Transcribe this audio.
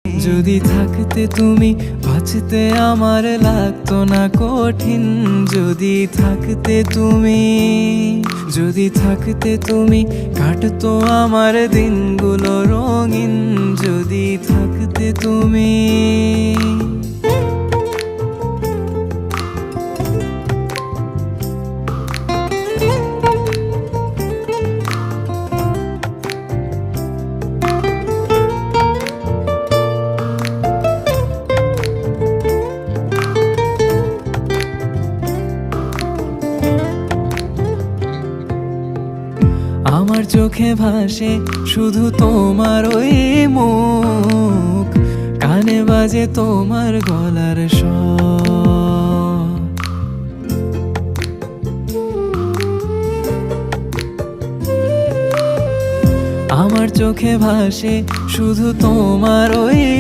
যদি থাকতে তুমি বাঁচতে আমার লাগতো না কঠিন। যদি থাকতে তুমি, যদি থাকতে তুমি কাটতো আমার দিনগুলো রঙিন। যদি থাকতে তুমি। আমার চোখে ভাসে শুধু তোমার ওই মুখ, কানে বাজে তোমার গলার স্বর। আমার চোখে ভাসে শুধু তোমার ওই